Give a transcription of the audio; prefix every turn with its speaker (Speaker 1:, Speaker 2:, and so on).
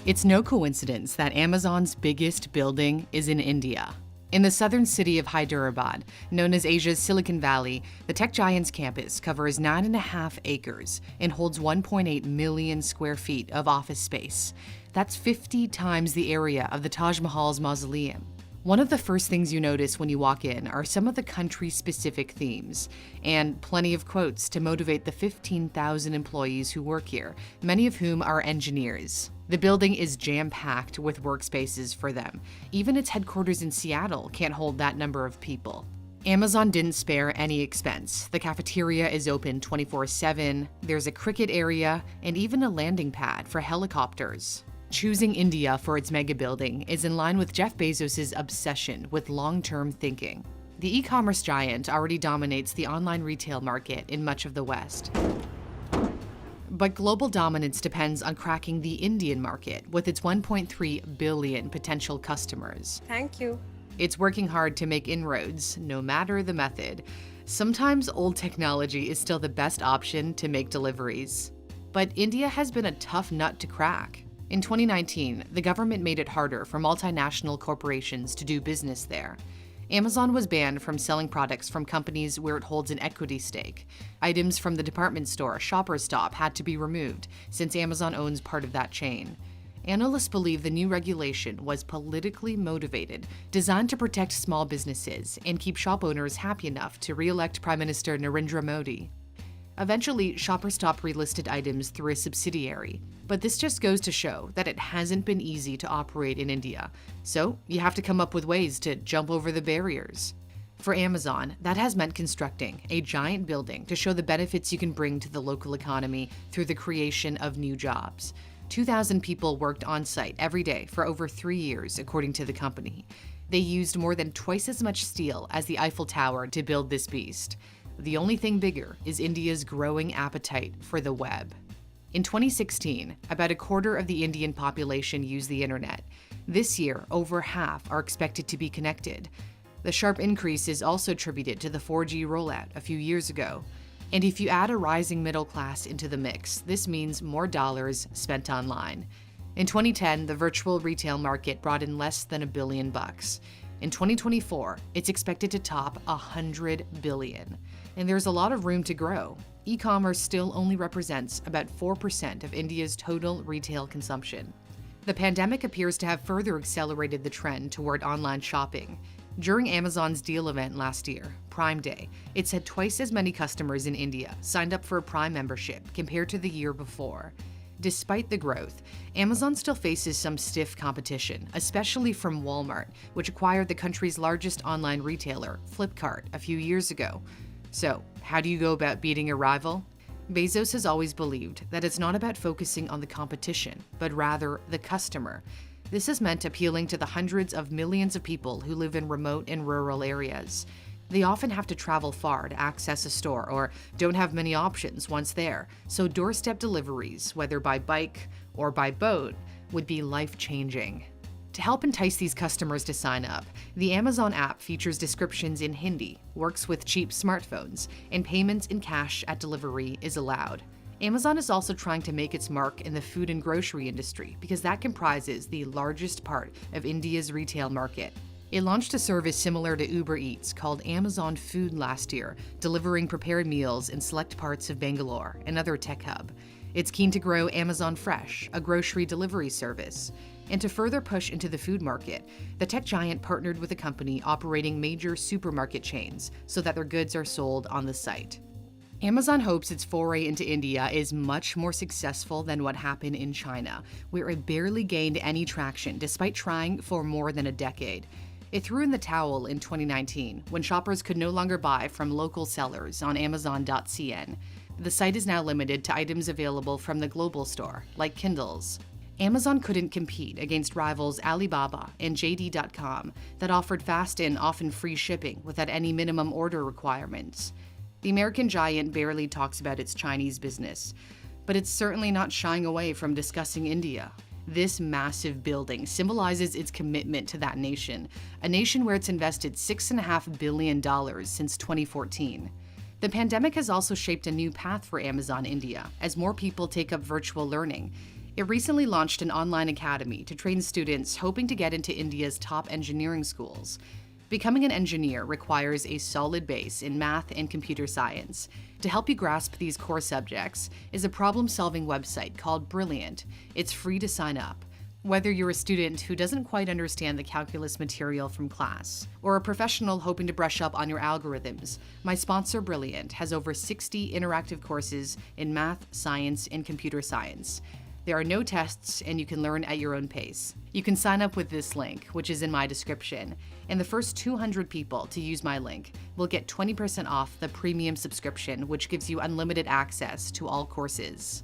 Speaker 1: It's no coincidence that Amazon's biggest building is in India. In the southern city of Hyderabad, known as Asia's Silicon Valley, the tech giant's campus covers 9.5 acres and holds 1.8 million square feet of office space. That's 50 times the area of the Taj Mahal's mausoleum. One of the first things you notice when you walk in are some of the country-specific themes, and plenty of quotes to motivate the 15,000 employees who work here, many of whom are engineers. The building is jam-packed with workspaces for them. Even its headquarters in Seattle can't hold that number of people. Amazon didn't spare any expense. The cafeteria is open 24/7, there's a cricket area, and even a landing pad for helicopters. Choosing India for its mega building is in line with Jeff Bezos' obsession with long-term thinking. The e-commerce giant already dominates the online retail market in much of the West. But global dominance depends on cracking the Indian market with its 1.3 billion potential customers.
Speaker 2: Thank you.
Speaker 1: It's working hard to make inroads, no matter the method. Sometimes old technology is still the best option to make deliveries. But India has been a tough nut to crack. In 2019, the government made it harder for multinational corporations to do business there. Amazon was banned from selling products from companies where it holds an equity stake. Items from the department store Shoppers Stop had to be removed, since Amazon owns part of that chain. Analysts believe the new regulation was politically motivated, designed to protect small businesses and keep shop owners happy enough to re-elect Prime Minister Narendra Modi. Eventually, Shoppers Stop relisted items through a subsidiary, but this just goes to show that it hasn't been easy to operate in India, so you have to come up with ways to jump over the barriers. For Amazon, that has meant constructing a giant building to show the benefits you can bring to the local economy through the creation of new jobs. 2,000 people worked on-site every day for over 3 years, according to the company. They used more than twice as much steel as the Eiffel Tower to build this beast. The only thing bigger is India's growing appetite for the web. In 2016, about a quarter of the Indian population used the internet. This year, over half are expected to be connected. The sharp increase is also attributed to the 4G rollout a few years ago. And if you add a rising middle class into the mix, this means more dollars spent online. In 2010, the virtual retail market brought in less than $1 billion. In 2024, it's expected to top $100 billion. And there's a lot of room to grow. E-commerce still only represents about 4% of India's total retail consumption. The pandemic appears to have further accelerated the trend toward online shopping. During Amazon's deal event last year, Prime Day, it said twice as many customers in India signed up for a Prime membership compared to the year before. Despite the growth, Amazon still faces some stiff competition, especially from Walmart, which acquired the country's largest online retailer, Flipkart, a few years ago. So, how do you go about beating a rival? Bezos has always believed that it's not about focusing on the competition, but rather the customer. This has meant appealing to the hundreds of millions of people who live in remote and rural areas. They often have to travel far to access a store or don't have many options once there, so doorstep deliveries, whether by bike or by boat, would be life-changing. To help entice these customers to sign up, the Amazon app features descriptions in Hindi, works with cheap smartphones, and payments in cash at delivery is allowed. Amazon is also trying to make its mark in the food and grocery industry because that comprises the largest part of India's retail market. It launched a service similar to Uber Eats called Amazon Food last year, delivering prepared meals in select parts of Bangalore, another tech hub. It's keen to grow Amazon Fresh, a grocery delivery service. And to further push into the food market, the tech giant partnered with a company operating major supermarket chains so that their goods are sold on the site. Amazon hopes its foray into India is much more successful than what happened in China, where it barely gained any traction despite trying for more than a decade. It threw in the towel in 2019 when shoppers could no longer buy from local sellers on Amazon.cn. The site is now limited to items available from the global store, like Kindles. Amazon couldn't compete against rivals Alibaba and JD.com that offered fast and often free shipping without any minimum order requirements. The American giant barely talks about its Chinese business, but it's certainly not shying away from discussing India. This massive building symbolizes its commitment to that nation, a nation where it's invested $6.5 billion since 2014. The pandemic has also shaped a new path for Amazon India as more people take up virtual learning. It recently launched an online academy to train students hoping to get into India's top engineering schools. Becoming an engineer requires a solid base in math and computer science. To help you grasp these core subjects is a problem-solving website called Brilliant. It's free to sign up. Whether you're a student who doesn't quite understand the calculus material from class, or a professional hoping to brush up on your algorithms, my sponsor Brilliant has over 60 interactive courses in math, science, and computer science. There are no tests, and you can learn at your own pace. You can sign up with this link, which is in my description, and the first 200 people to use my link will get 20% off the premium subscription, which gives you unlimited access to all courses.